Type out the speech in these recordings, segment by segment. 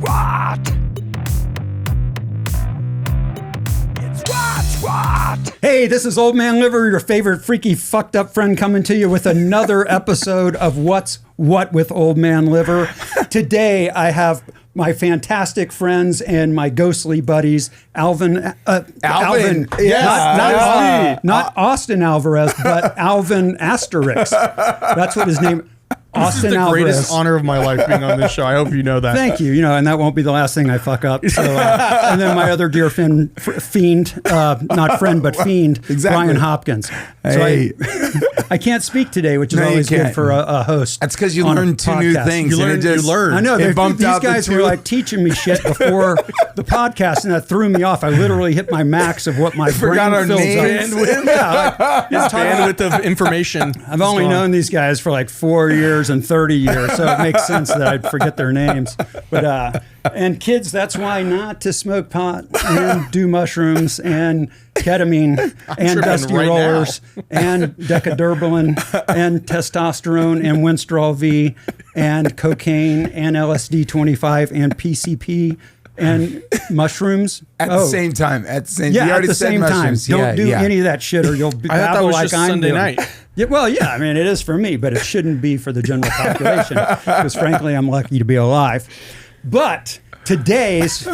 what? What? Hey, this is Old Man Liver, your favorite freaky fucked up friend, coming to you with another episode of What's What with Old Man Liver. Today, I have my fantastic friends and my ghostly buddies, Alvin. Yes, not Austin Alvarez, but Alvin Asterix. That's what his name. Austin This is the Alvarez. greatest honor of my life being on this show. I hope you know that. Thank you. And that won't be the last thing I fuck up. So, and then my other dear fiend, not friend, but fiend, Exactly. Bryan Hopkins. Hey. So I can't speak today, which is No, you always good can't. for a host. That's because you on a learned two new podcast. things. You and learned- it just- you learned. I know. It bumped These out the guys two. were like teaching me shit before the podcast, and that threw me off. I literally hit my max of what my forgot brain our fills names. up. Yeah, His bandwidth of information. I've only known these guys for like 4 years and 30 years, so it makes sense that I'd forget their names. But and kids, that's why not to smoke pot and do mushrooms and ketamine and tripping dusty right rollers and decaderbalin and testosterone and Winstrol V and cocaine and LSD 25 and PCP and mushrooms At the same time. At the same. yeah, you at already the said same time. mushrooms. Don't do any of that shit, or you'll be I thought that babble was like just I'm Sunday doing. night. Yeah, well, yeah. I mean, it is for me, but it shouldn't be for the general population because, frankly, I'm lucky to be alive. But today's,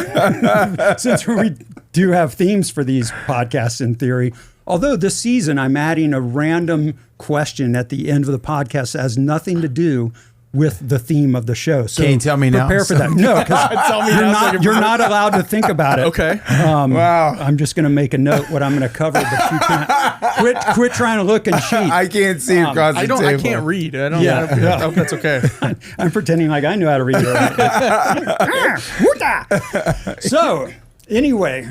since we do have themes for these podcasts in theory, although this season I'm adding a random question at the end of the podcast that has nothing to do with the theme of the show. So Can you tell me now? prepare for that. No, because Tell me now so I can you're not allowed to think about it. Okay. Wow. I'm just going to make a note what I'm going to cover, but you can't quit trying to look and cheat. I can't see across the table. I can't read. I don't. Yeah. I hope that's okay. I'm pretending like I know how to read it. So, anyway,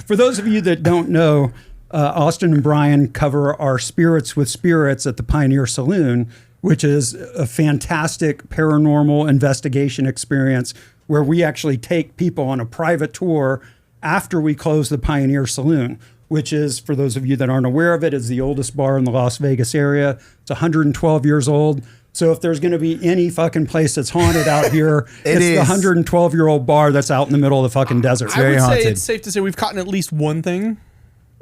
for those of you that don't know, Austin and Bryan cover our Spirits with Spirits at the Pioneer Saloon, which is a fantastic paranormal investigation experience where we actually take people on a private tour after we close the Pioneer Saloon, which is, for those of you that aren't aware of it, is the oldest bar in the Las Vegas area. It's 112 years old. So if there's going to be any fucking place that's haunted out here, it's the 112-year-old bar that's out in the middle of the fucking desert. I would haunted. say it's safe to say we've caught at least one thing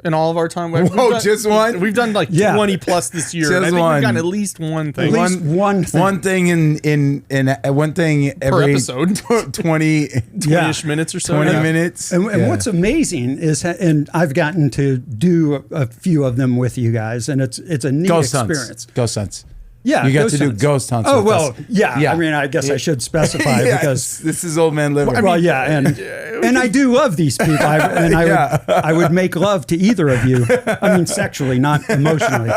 in all of our time. Whoa, just one? We've done like 20 plus this year. Just and I think one. we've gotten at least one thing. At least one thing. One thing in one thing every episode. 20-ish minutes or so. 20 Yeah. minutes. And Yeah. what's amazing is, and I've gotten to do a few of them with you guys, and it's a neat Ghost experience. hunts. Ghost hunts. Yeah, You got ghost to do hunts. ghost hunts. Oh with well, us. yeah. I mean, I guess I should specify Yeah, because. this is Old Man Liver. And I do love these people, I would make love to either of you. I mean, sexually, not emotionally.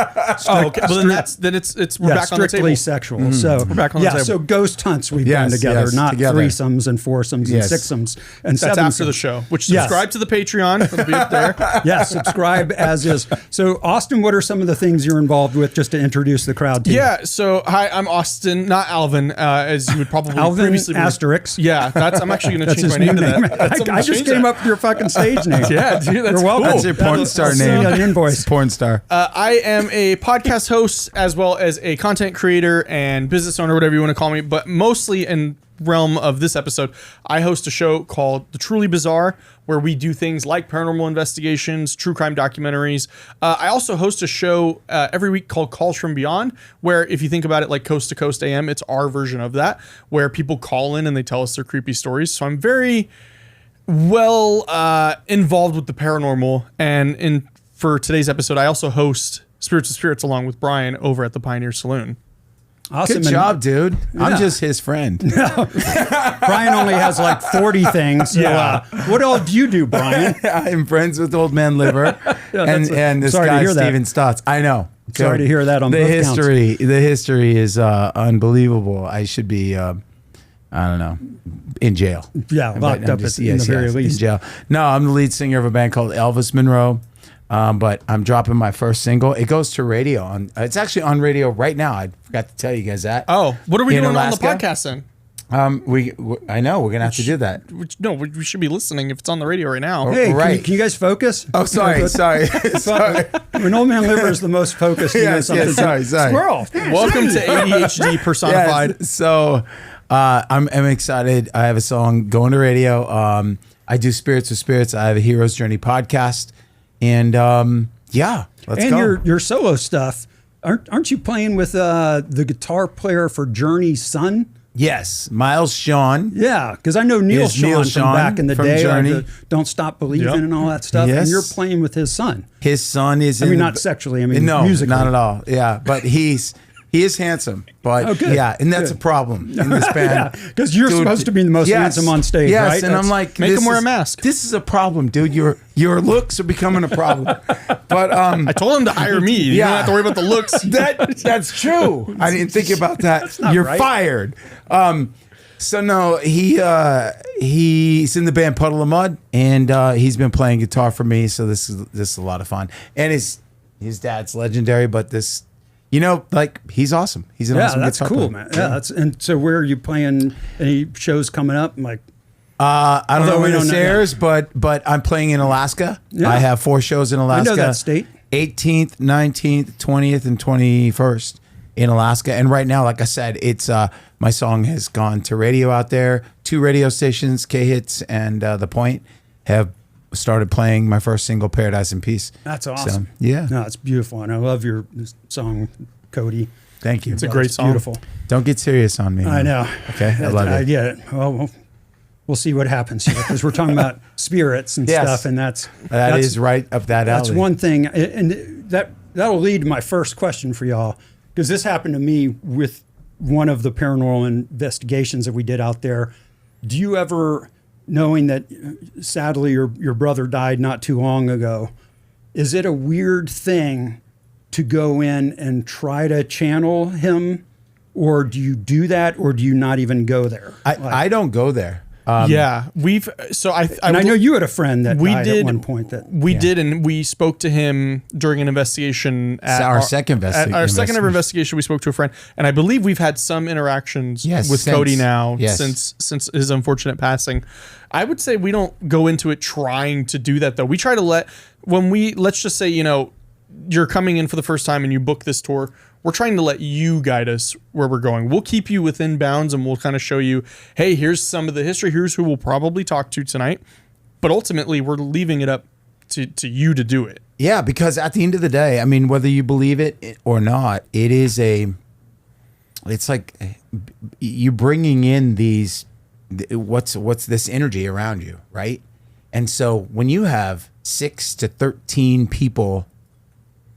Oh, okay. Well, then it's we're back on the strictly table. sexual. So We're back on the table. So ghost hunts we've done Yes, together, yes, not together. threesomes and foursomes Yes. and sixsomes and That's sevensomes. after the show. Which Yes. subscribe to the Patreon. It'll be up there. Yeah, subscribe as is. So, Austin, what are some of the things you're involved with, just to introduce the crowd to you? Yeah. So hi, I'm Austin, not Alvin, as you would probably Alvin previously. Asterix. Yeah, I'm actually going to That's change his my name new to name. that. That's- I'm gonna I just change came that. up with your fucking stage name. Yeah, dude, that's You're welcome. cool. That's your porn star I'll see name. you on the invoice. Porn star. I am a podcast host as well as a content creator and business owner, whatever you want to call me. But mostly in realm of this episode, I host a show called The Truly Bizarre, where we do things like paranormal investigations, true crime documentaries. I also host a show every week called Calls from Beyond, where if you think about it like Coast to Coast AM, it's our version of that, where people call in and they tell us their creepy stories. So I'm very well involved with the paranormal. And for today's episode, I also host Spirits of Spirits along with Bryan over at the Pioneer Saloon. Awesome. Good job, dude. Yeah. I'm just his friend. Bryan only has like 40 things. So, what all do you do, Bryan? I'm friends with Old Man Liver and this sorry to guy hear that. Steven Stotts. I know. Sorry to hear that on the both history. The history is unbelievable. I should be, I don't know, in jail. Yeah, locked up in the very least. In jail. No, I'm the lead singer of a band called Elvis Monroe. But I'm dropping my first single. It goes to radio. It's actually on radio right now. I forgot to tell you guys that. Oh, what are we In doing Alaska? on the podcast then? I know we're gonna have to do that. No, we should be listening if it's on the radio right now. Hey, Right. can you guys focus? Oh, sorry. Sorry. When Old Man Liver is the most focused, you know Yes, something. sorry. Welcome to ADHD personified. Yes, so I'm excited. I have a song going to radio. I do Spirits with Spirits. I have a Hero's Journey podcast. And yeah, let's go. And your solo stuff. Aren't you playing with the guitar player for Journey's son? Yes, Miles Shawn. Yeah, because I know Neil Shawn from back in the day, Journey. like Don't Stop Believing and all that stuff. Yes. And you're playing with his son. His son is. I mean, not sexually. I mean, no, musically. not at all. Yeah, but he is handsome. But good. yeah, and that's a problem in this band. Because you're supposed to be the most handsome on stage, yes, right? and I'm like, Make this him wear a is- mask. This is a problem, dude. Your looks are becoming a problem. But I told him to hire me. You don't have to worry about the looks. that's true. I didn't think about that. not You're right. fired. So no, he's in the band Puddle of Mud, and he's been playing guitar for me. So this is a lot of fun. And his dad's legendary, but this, like he's awesome. He's an awesome that's guitar cool, player. man. Yeah, and so where are you playing? Any shows coming up? Like, I don't know Although we when don't this know airs, but I'm playing in Alaska. Yeah. I have 4 shows in Alaska. I know that state. 18th, 19th, 20th, and 21st in Alaska. And right now, like I said, it's my song has gone to radio out there. 2 radio stations, K-Hits and The Point, have started playing my first single, Paradise in Peace. That's awesome. So, yeah. No, it's beautiful, and I love your song, Cody. Thank you. It's a great song. Beautiful. Don't get serious on me. I know. Okay, I love I it. get it. Well, we'll see what happens here because we're talking about spirits and Yes. stuff, and that's right up that alley. That's one thing, and that'll lead to my first question for y'all, because this happened to me with one of the paranormal investigations that we did out there. Do you ever, knowing that sadly your brother died not too long ago, is it a weird thing to go in and try to channel him, or do you do that, or do you not even go there? I don't go there. Yeah, we've And I know you had a friend that we died did at one point. That we did, and we spoke to him during an investigation at Our second at our second ever investigation. We spoke to a friend, and I believe we've had some interactions Yes, with since. Cody now Yes. since his unfortunate passing. I would say we don't go into it trying to do that, though. We try to let's just say, you're coming in for the first time and you book this tour, we're trying to let you guide us where we're going. We'll keep you within bounds and we'll kind of show you, hey, here's some of the history. Here's who we'll probably talk to tonight. But ultimately, we're leaving it up to you to do it. Yeah, because at the end of the day, I mean, whether you believe it or not, it's like you bringing in what's this energy around you, right? And so when you have 6 to 13 people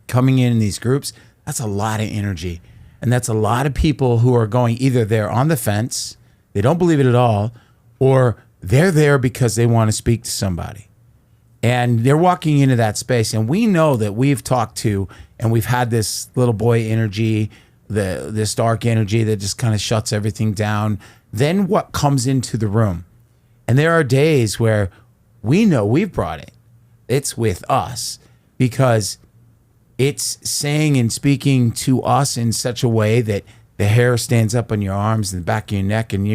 coming in these groups, that's a lot of energy. And that's a lot of people who are going, either they're on the fence, they don't believe it at all, or they're there because they want to speak to somebody. And they're walking into that space. And we know that we've talked to, and we've had this little boy energy, this dark energy that just kind of shuts everything down. Then what comes into the room? And there are days where we know we've brought it. It's with us because it's saying and speaking to us in such a way that the hair stands up on your arms and the back of your neck, and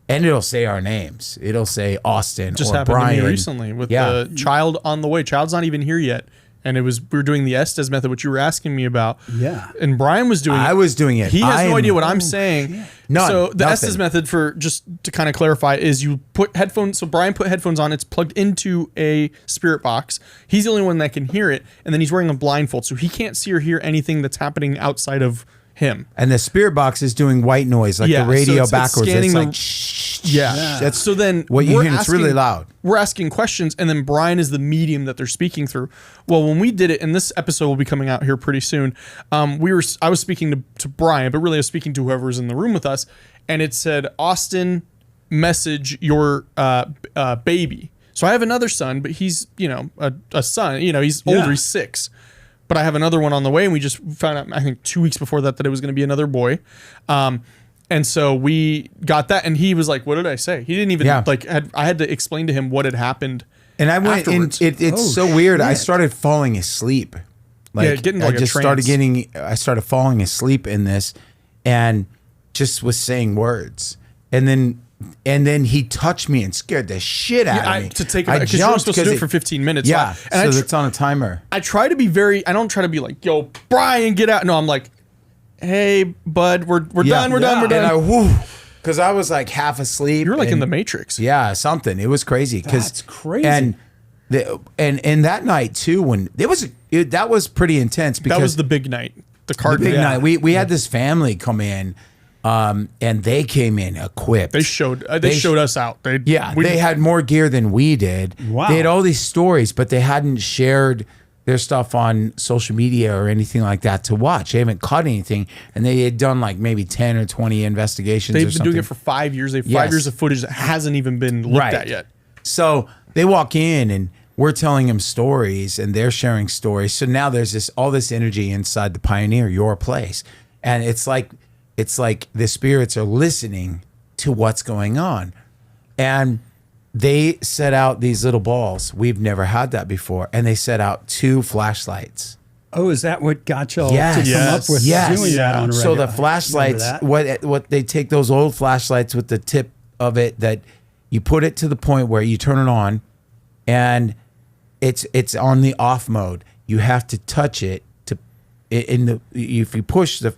and it'll say our names. It'll say Austin Just or happened Bryan. to me recently with the child on the way. Child's not even here yet. And we were doing the Estes method, which you were asking me about. Yeah. And Brian was doing it. I was doing it. He has no idea what I'm Oh, saying. None. So the Nothing. Estes method, for just to kind of clarify, is you put headphones. So Brian put headphones on. It's plugged into a spirit box. He's the only one that can hear it. And then he's wearing a blindfold. So he can't see or hear anything that's happening outside of him. And the spirit box is doing white noise, like the radio it's backwards. scanning It's the- like, shh. Yeah. That's so then what you we're hear. It's really loud. We're asking questions, and then Brian is the medium that they're speaking through. Well, when we did it, and this episode will be coming out here pretty soon, I was speaking to Brian, but really I was speaking to whoever was in the room with us, and it said, Austin, message your baby. So I have another son, but he's, a son, he's older, he's 6. But I have another one on the way, and we just found out, I think 2 weeks before that it was going to be another boy. And so we got that, and he was like, what did I say? He didn't even, I had to explain to him what had happened. And I went, and afterwards. it's so weird. I started falling asleep. Getting like a trance. I started falling asleep in this, and just was saying words. And then he touched me and scared the shit out of me. To take it, because you're supposed to do it for 15 minutes. Yeah, and so it's on a timer. I try to be I don't try to be like, yo, Brian, get out. No, I'm like, hey, bud, we're done. And because I was like half asleep. You're like in and- the Matrix. Yeah, something. It was crazy. That's crazy. And and that night too, when that was pretty intense because That was the big night. The card big night. night. We had this family come in, and they came in equipped. They showed us out. They had more gear than we did. Wow. They had all these stories, but they hadn't shared their stuff on social media or anything like that to watch. They haven't caught anything, and they had done like maybe 10 or 20 investigations. They've or been something. doing it for 5 years. They have Yes. 5 years of footage that hasn't even been looked at yet. So they walk in and we're telling them stories and they're sharing stories. So now there's all this energy inside the Pioneer, your place. And it's like the spirits are listening to what's going on. And they set out these little balls. We've never had that before. And they set out 2 flashlights. Oh, is that what got y'all to Yes. come up with Yes. doing that on a So regular? the flashlights, Remember that? what they take those old flashlights with the tip of it that you put it to the point where you turn it on, and it's on the off mode. You have to touch it if you push the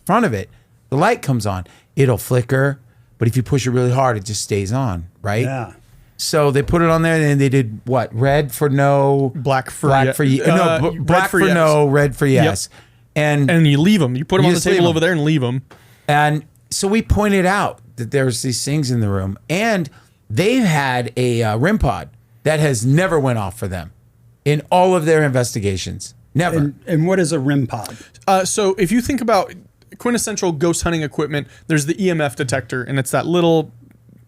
front of it, the light comes on. It'll flicker, but if you push it really hard, it just stays on, right? Yeah. So they put it on there, and they did what? Red for no, Black for black ye- for ye- no, red black for for yes. no, red for yes. And And you leave them. You put them You on the just leave table 'em. over there and leave them. And so we pointed out that there's these things in the room, and they've had a REM pod that has never went off for them in all of their investigations. Never. And what is a REM pod? So if you think about quintessential ghost hunting equipment, there's the EMF detector, and it's that little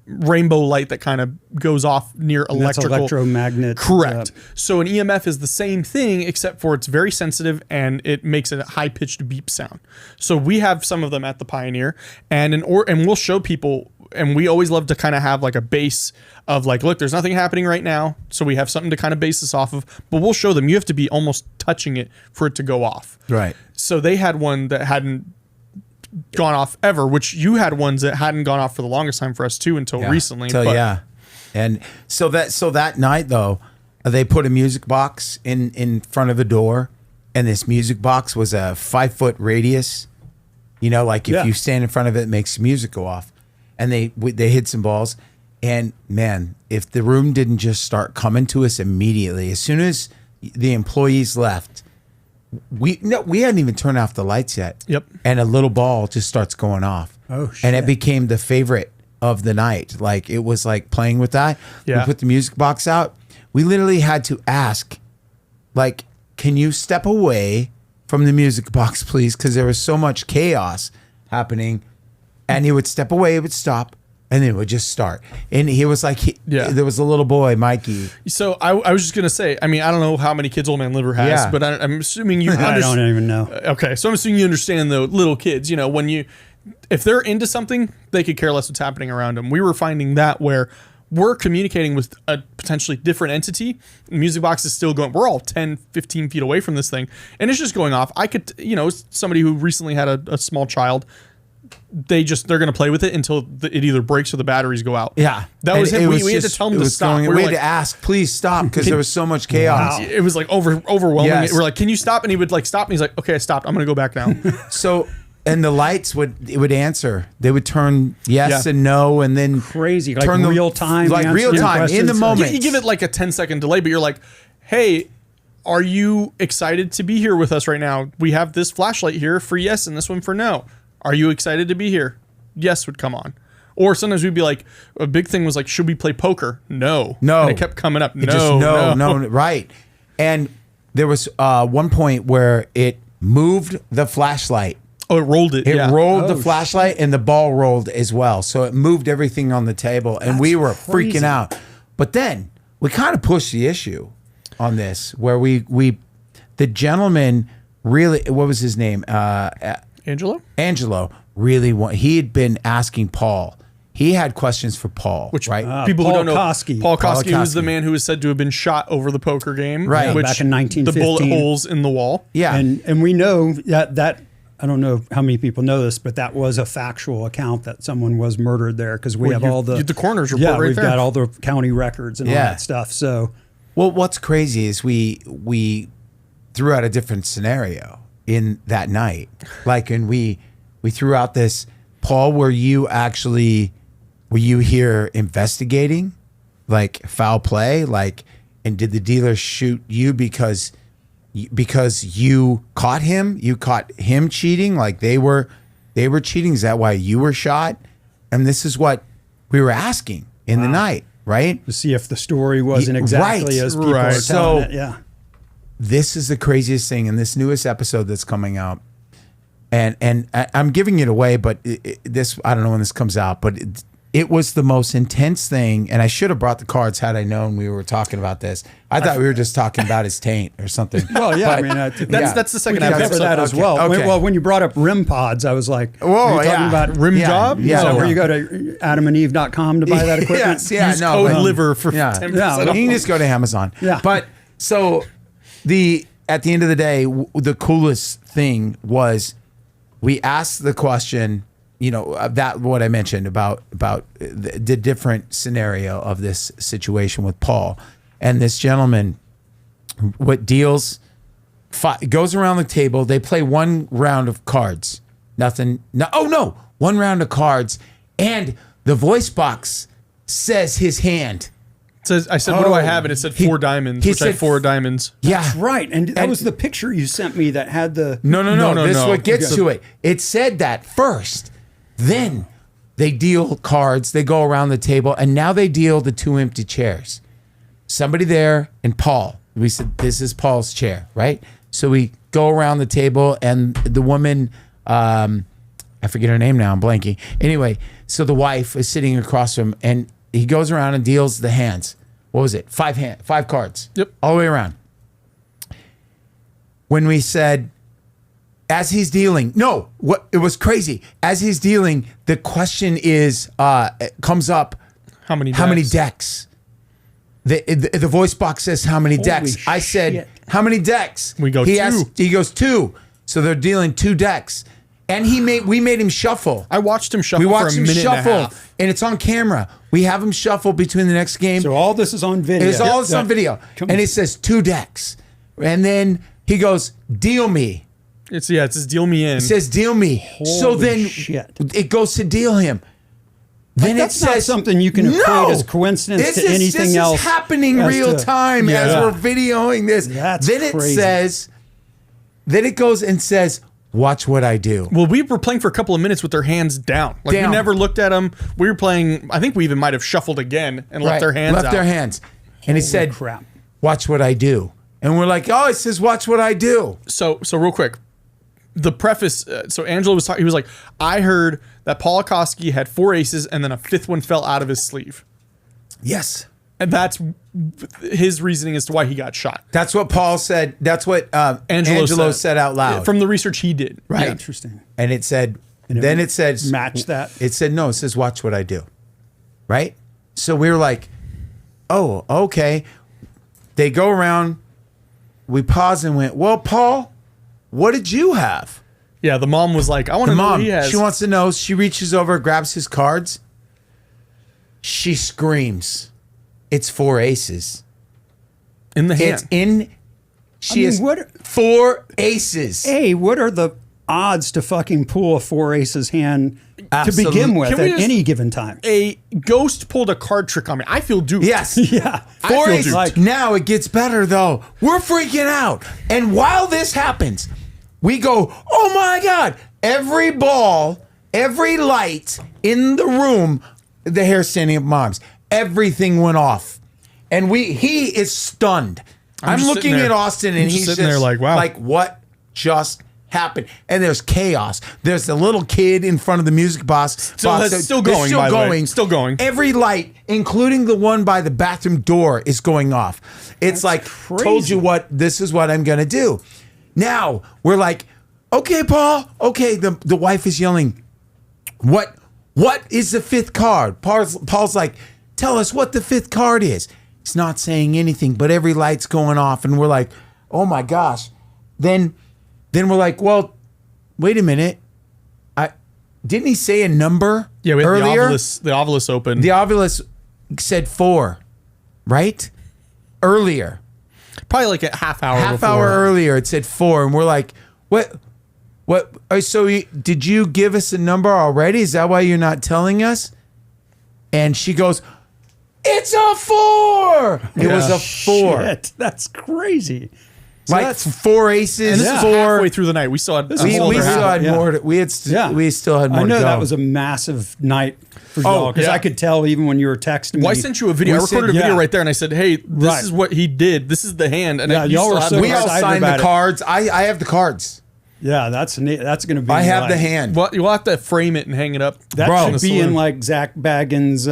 rainbow light that kind of goes off near And that's electrical. electromagnet. Correct. So an EMF is the same thing, except for it's very sensitive and it makes a high-pitched beep sound. So we have some of them at the Pioneer, and we'll show people. And we always love to kind of have like a base of like, look, there's nothing happening right now, so we have something to kind of base this off of. But we'll show them. You have to be almost touching it for it to go off. Right. So they had one that hadn't gone off ever, which you had ones that hadn't gone off for the longest time for us too until recently. So but yeah. And so that night though, they put a music box in front of the door, and this music box was a 5-foot radius. You know, like if Yeah. you stand in front of it, it makes music go off. And they hid some balls. And man, if the room didn't just start coming to us immediately, as soon as the employees left, we hadn't even turned off the lights yet. Yep. And a little ball just starts going off. Oh, And it shit. became the favorite of the night. Like it was like playing with that. Yeah. We put the music box out. We literally had to ask, like, can you step away from the music box, please? Because there was so much chaos happening. And he would step away, it would stop, and then it would just start. And he was like, there was a little boy, Mikey. So I was just gonna say, I mean, I don't know how many kids Old Man Liver has, Yeah. but I'm assuming you. I don't even know. Okay, so I'm assuming you understand the little kids. You know, if they're into something, they could care less what's happening around them. We were finding that where we're communicating with a potentially different entity. The music box is still going. We're all 10, 15 feet away from this thing, and it's just going off. I could, somebody who recently had a small child. They're going to play with it until it either breaks or the batteries go out. Yeah. That was And him. it We had to just- tell him it to was stop. going- We were we had like- to ask, please stop, because there was so much chaos. It was like overwhelming. Yes. We're like, can you stop? And he would like stop. And he's like, okay, I stopped. I'm going to go back now. So, and the lights would answer. They would turn yes Yeah. and no, and then Crazy, like turn the- real time. like real answering time, in the questions. moment. you give it like a 10-second delay, but you're like, hey, are you excited to be here with us right now? We have this flashlight here for yes and this one for no. Are you excited to be here? Yes would come on. Or sometimes we'd be like, a big thing was like, should we play poker? No. No. And it kept coming up. It just no, right. And there was one point where it moved the flashlight. Oh, it rolled it. It yeah. rolled the Oh, flashlight, and the ball rolled as well. So it moved everything on the table, and we were crazy. freaking out. But then we kind of pushed the issue on this, where the gentleman really, what was his name? Angelo? Really he had been asking Paul. He had questions for Paul, Which right? people Paul who don't know, Kosky. Paul Paul Kosky, who's the Kosky. man who is said to have been shot over the poker game, Right. Yeah, Which back in the 1915. bullet holes in the wall. Yeah. And we know that I don't know how many people know this, but that was a factual account that someone was murdered there, because we have all the coroner's report yeah, right we've there. got all the county records and all Yeah. that stuff. So Well, what's crazy is we threw out a different scenario in that night. Like, and we threw out this, Paul, were you here investigating, like foul play, like, and did the dealer shoot you because you caught him? You caught him cheating, like they were cheating. Is that why you were shot? And this is what we were asking in the night, right? To see if the story wasn't exactly as people are telling it. Yeah. This is the craziest thing in this newest episode that's coming out. And I'm giving it away, but this, I don't know when this comes out, but it was the most intense thing. And I should have brought the cards had I known we were talking about this. I thought we were just talking about his taint or something. Well, yeah, But, I mean, That's the second we can episode. cover that as Okay, well. okay. Well, when you brought up rim pods, I was like, Whoa, are you talking yeah. about Rim Yeah, job? yeah. so no. where you go to adamandeve.com to buy that equipment? Yes, yeah, Use no, code but- liver for Yeah. 10% Yeah, off. You can just go to Amazon. Yeah. But so at the end of the day, the coolest thing was we asked the question, that what I mentioned about the different scenario of this situation with Paul, and this gentleman, goes around the table. They play one round of cards. Nothing. No. Oh no. One round of cards, and the voice box says his hand. I said, what do I have? And it said 4 diamonds, he which I had said 4 diamonds. Yeah. Right. And that And- was the picture you sent me that had the... No. This is no. what gets to it. It said that first. Then they deal cards. They go around the table, and now they deal the 2 empty chairs. Somebody there and Paul. We said, this is Paul's chair, right? So we go around the table, and the woman, I forget her name now, I'm blanking. Anyway, so the wife is sitting across from him, and he goes around and deals the hands. What was it? 5 cards. Yep. All the way around. When we said, as he's dealing, it was crazy. As he's dealing, the question comes up, How many decks? The voice box says how many decks. I said, shit. how many decks? We go 2. He goes 2. So they're dealing 2 decks. And we made him shuffle. I watched him shuffle We for a watched him minute and a shuffle, half. and it's on camera. We have him shuffle between the next game. So all this is on video. It's all this on video. And it says 2 decks. And then he goes, deal me. It says deal me in. It says deal me. So Holy then shit. it goes to deal him. Then That's it not says something you can equate as coincidence This to anything else. This is happening as real to- time as Yeah. we're videoing this. That's then crazy. Then it goes and says, watch what I do. Well, we were playing for a couple of minutes with their hands down. Like Down. we never looked at them. We were playing. I think we even might have shuffled again and left Right. their hands Left out. their hands. And he said, crap. watch what I do. And we're like, oh, it says, watch what I do. So real quick, the preface. So Angelo was talking. He was like, I heard that Paul Akowski had 4 aces and then a 5th one fell out of his sleeve, Yes. and that's his reasoning as to why he got shot. That's what Paul said. That's what Angelo said out loud. from the research he did. right. Interesting. And it said, then it says, Match that. It said, no, it says, watch what I do. Right? So we were like, oh, okay. They go around. We paused and went, well, Paul, what did you have? Yeah, the mom was like, I want to The know what mom, he has. she wants to know. She reaches over, grabs his cards. She screams. It's 4 aces. in the hand. It's in. She mean, has what- 4 aces. Hey, what are the odds to fucking pull a 4 aces hand to Absolute- begin with Can we at just- any given time? A ghost pulled a card trick on me. I feel duped. Yes. Yeah. 4 feel aces. duped. Now it gets better though. We're freaking out. And while this happens, we go, oh my God. Every ball, every light in the room, the hair standing up moms, everything went off. And he is stunned. I'm just looking sitting there. at Austin and I'm just he's sitting there just like, wow. like, what just happened? And there's chaos. There's the little kid in front of the music box. Still going, It's by the way. Still going. Every light, including the one by the bathroom door, is going off. It's like, crazy. told you what, this is what I'm going to do. Now, we're like, okay, Paul. Okay, the wife is yelling, what is the 5th card? Paul's like, tell us what the 5th card is. He's not saying anything, but every light's going off. And we're like, oh my gosh. Then we're like, well, wait a minute. Didn't he say a number Yeah, we had earlier? the Ovilus open. The Ovilus said 4, right? Earlier. Probably like a half hour Half before. hour earlier, it said 4. And we're like, what? What? So did you give us a number already? Is that why you're not telling us? And she goes, "It's a 4." It was a 4. Shit, that's crazy. So Like that's 4 aces, And this is 4. halfway through the night. We still had a whole We other still half. had Yeah. more. We still had more. I know to go. that was a massive night for y'all because yeah. I could tell even when you were texting me. Well, I sent you a video. I We said- recorded a video yeah. right there, and I said, "Hey, this Right. is what he did. This is the hand." And Yeah, you y'all still were have so the We all excited signed about the it. cards. I have the cards. Yeah, that's neat. That's going to be. I have the like- hand. Well, you'll have to frame it and hang it up. That Bro. should be in like Zach Baggins'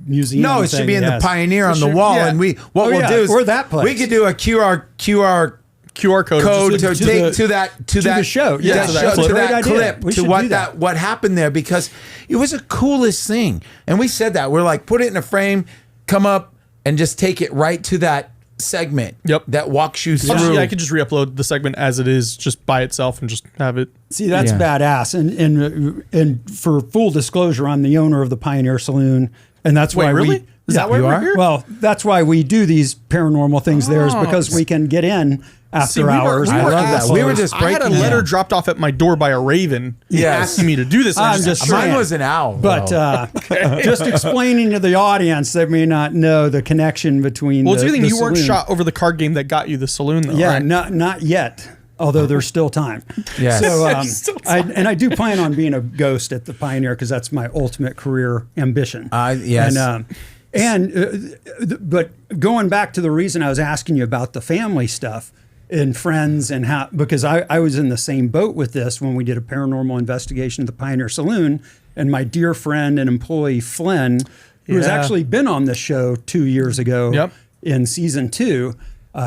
museum. No, it should be in the yes. Pioneer on the should- wall, yeah. and what Oh, we'll yeah, do is or that place. we could do a QR QR code. code to Just- take the- to that to the show. Yeah, that to that show, clip. to Great that idea. clip We to should what do that. what happened there, because it was the coolest thing. And we said that we're like, put it in a frame, come up and just take it right to that segment. Yep. That walks you through. Actually, I could just re-upload the segment as it is, just by itself, and just have it. See, that's Yeah. badass. And for full disclosure, I'm the owner of the Pioneer Saloon, and that's Wait, why really? we. Is that why you we're are? here? Well, that's why we do these paranormal things there is because we can get in after See, we were- hours. we I were love that. asked- We were just I had a breaking letter down. dropped off at my door by a raven Yes. asking me to do this. and I I'm just Mine saying. was an owl. But though. just explaining to the audience that may not know the connection between. well, it's the, a good thing the you weren't saloon. shot over the card game that got you the saloon, though. Yeah, right? not yet. Although there's still time. Yes. So There's still time. I do plan on being a ghost at the Pioneer because that's my ultimate career ambition. Yes. But going back to the reason I was asking you about the family stuff and friends and how, because I was in the same boat with this when we did a paranormal investigation at the Pioneer Saloon, and my dear friend and employee Flynn, who has Yeah. actually been on this show 2 years ago Yep. in season 2,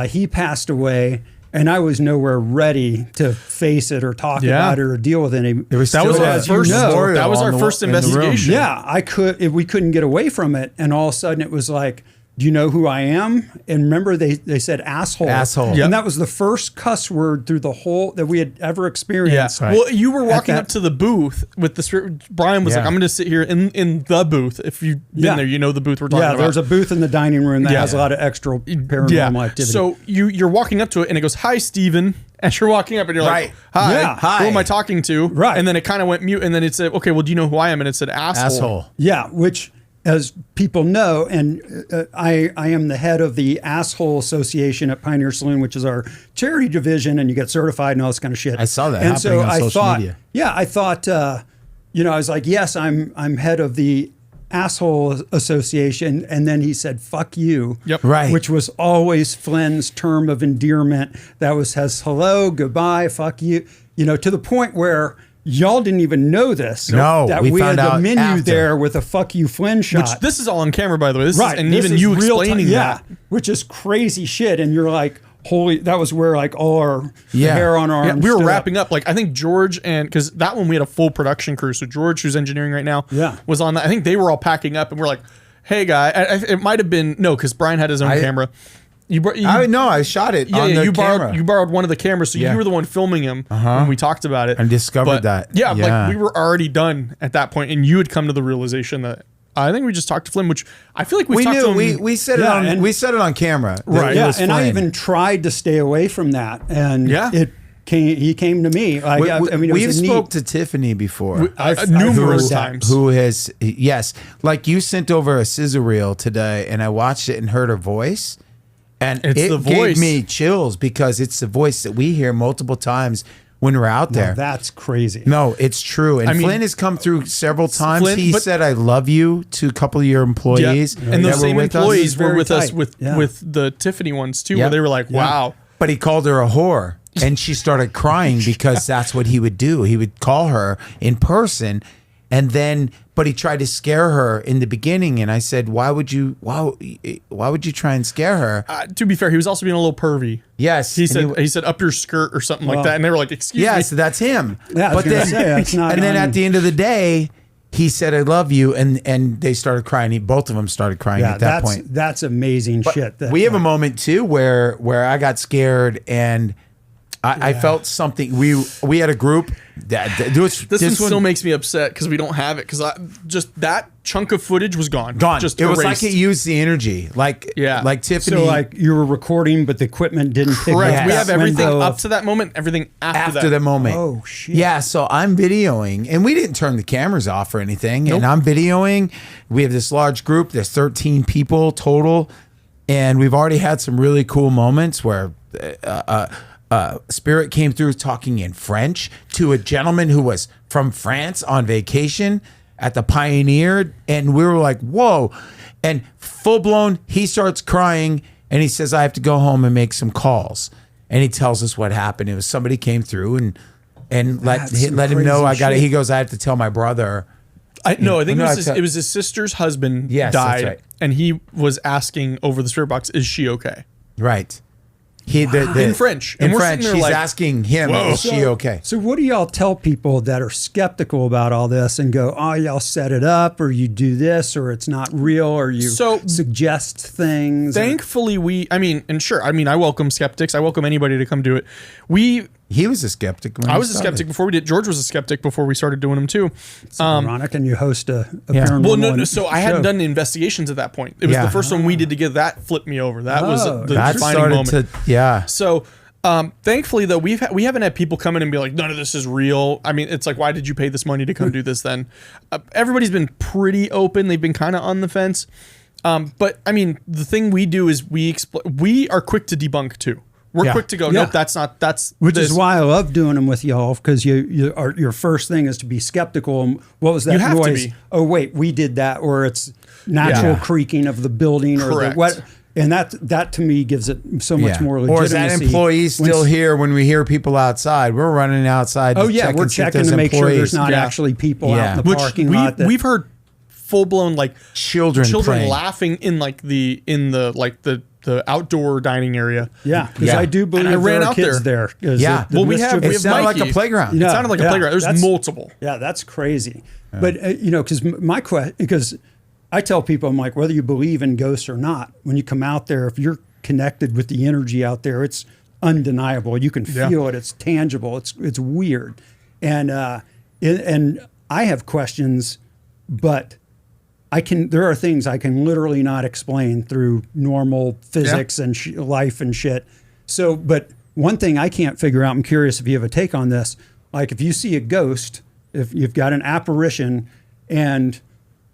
he passed away. And I was nowhere ready to face it or talk Yeah. about it or deal with any. There was That was still our a first. memorial That was on our the first in the room. investigation. Yeah, we couldn't get away from it, and all of a sudden it was like, "Do you know who I am?" And remember, they said asshole, Asshole. and Yep. that was the first cuss word through the whole that we had ever Yeah. experienced. Well, you were walking that- up to the booth with the spirit. Brian was Yeah. like, "I'm going to sit here in the booth." If you've been Yeah. there, you know the booth we're talking Yeah, about. there's a booth in the dining room that Yeah. has a lot of extra paranormal activity. So you're walking up to it and it goes, "Hi, Steven." As you're walking up and you're Right. like, "Hi, Yeah. who Hi. am I talking to?" Right. And then it kind of went mute and then it said, "Okay, well, do you know who I am?" And it said, "Asshole." Asshole. yeah, which as people know, and I am the head of the Asshole Association at Pioneer Saloon, which is our charity division, and you get certified and all this kind of shit. I saw that And happening so on I social thought, media. yeah, I thought, I was like, yes, I'm head of the Asshole Association, and then he said, "Fuck you," Yep. Right. which was always Flynn's term of endearment. That was his hello, goodbye, fuck you, to the point where. Y'all didn't even know this. No, that we we had found the out menu after. there with a "fuck you, Flynn" shot. Which this is all on camera, by the way. This right, is, and this even is you real explaining time, that. which is crazy shit. And you're like, holy, that was where like all our the Yeah. hair on our Yeah, arms we were stood up. wrapping up. Like I think George and because that one we had a full production crew. So George, who's engineering right now, Yeah. was on that. I think they were all packing up, and we're like, "Hey, guy." It might have been no, because Brian had his own camera. I shot it on the you camera. borrowed one of the cameras, so Yeah. you were the one filming him when we talked about it. And discovered But, that. Yeah, Yeah. like we were already done at that point, and you had come to the realization that I think we just talked to Flynn, which I feel like we talked knew to him. we said Yeah, it on and- we said it on camera. that Right. it Yeah, was and I Flynn. even tried to stay away from that, and Yeah. he came to me. I mean, it we've was a spoke neat, to Tiffany before. I've numerous heard that. times. Who has yes, like you sent over a scissor reel today, and I watched it and heard her voice, and It's it the gave voice. me chills because it's the voice that we hear multiple times when we're out there. That's crazy. No, it's true. And I mean- Flynn has come through several times. Flynn- He but- said, "I love you" to a couple of your employees. and those that were same with us. employees were Very with us tight. with Yeah. with the Tiffany ones too, where Yep. they were like, "Wow." But he called her a whore, and she started crying because that's what he would do. He would call her in person, and then, but he tried to scare her in the beginning. And I said, "Why would you try and scare her?" To be fair, he was also being a little pervy. Yes, He and said he said up your skirt or something like Well, that, and they were like, "Excuse "Yeah, me." so that's him." Yeah, I was gonna say, that's not and then on- at the end of the day, he said, "I love you," and they started crying. Both of them started crying Yeah, at that point. that's amazing shit. We have a moment too where I got scared and I felt something. We had a group this one still makes me upset because we don't have it, because just that chunk of footage was gone. Just it was erased. like it used the energy, like Tiffany. So like you were recording, but the equipment didn't pick up. Correct. We have that everything window. up to that moment, everything after the moment. Oh shit. Yeah, so I'm videoing, and we didn't turn the cameras off or anything. And I'm videoing. We have this large group. There's 13 people total, and we've already had some really cool moments where Spirit came through talking in French to a gentleman who was from France on vacation at the Pioneer, and we were like, whoa. And full blown, he starts crying, and he says, I have to go home and make some calls. And he tells us what happened. It was somebody came through and let him know I got it. He goes, I have to tell my brother. I think it was his sister's husband died, right. and he was asking over the spirit box, is she okay? Right. In French. In And we're French, sitting there he's like, asking him, whoa. is she okay? So what do y'all tell people that are skeptical about all this and go, oh, y'all set it up, or you do this, or it's not real, or you suggest things? Thankfully, I welcome skeptics. I welcome anybody to come do it. He was a skeptic. I was a skeptic before we did. George was a skeptic before we started doing them too. It's ironic, and you host a paranormal. Well, no. So I hadn't done the investigations at that point. It was the first one we did to get that flipped me over. That was the defining moment. So thankfully, though, we haven't had people come in and be like, none of this is real. I mean, it's like, why did you pay this money to come do this then? Everybody's been pretty open. They've been kind of on the fence. But I mean, the thing we do is we are quick to debunk too. We're quick to go, nope, that's Which is why I love doing them with y'all, because your first thing is to be skeptical. And what was that You have to noise? be. Oh, wait, we did that, or it's natural creaking of the building, Correct. or what. And that to me gives it so much more legitimacy. Or is that employee still here when we hear people outside? We're running outside. We're checking to make sure there's not actually people out in the parking lot. We've heard full blown like children playing. Laughing in the outdoor dining area. Yeah, because I do believe I ran there are out kids there. Yeah, we have like a playground. It sounded like a playground. There's multiple. Yeah, that's crazy. But because my question, because I tell people, I'm like, whether you believe in ghosts or not, when you come out there, if you're connected with the energy out there, it's undeniable. You can feel it. It's tangible. It's weird, and I have questions, but there are things I can literally not explain through normal physics and life and shit. So, but one thing I can't figure out, I'm curious if you have a take on this. Like if you see a ghost, if you've got an apparition, and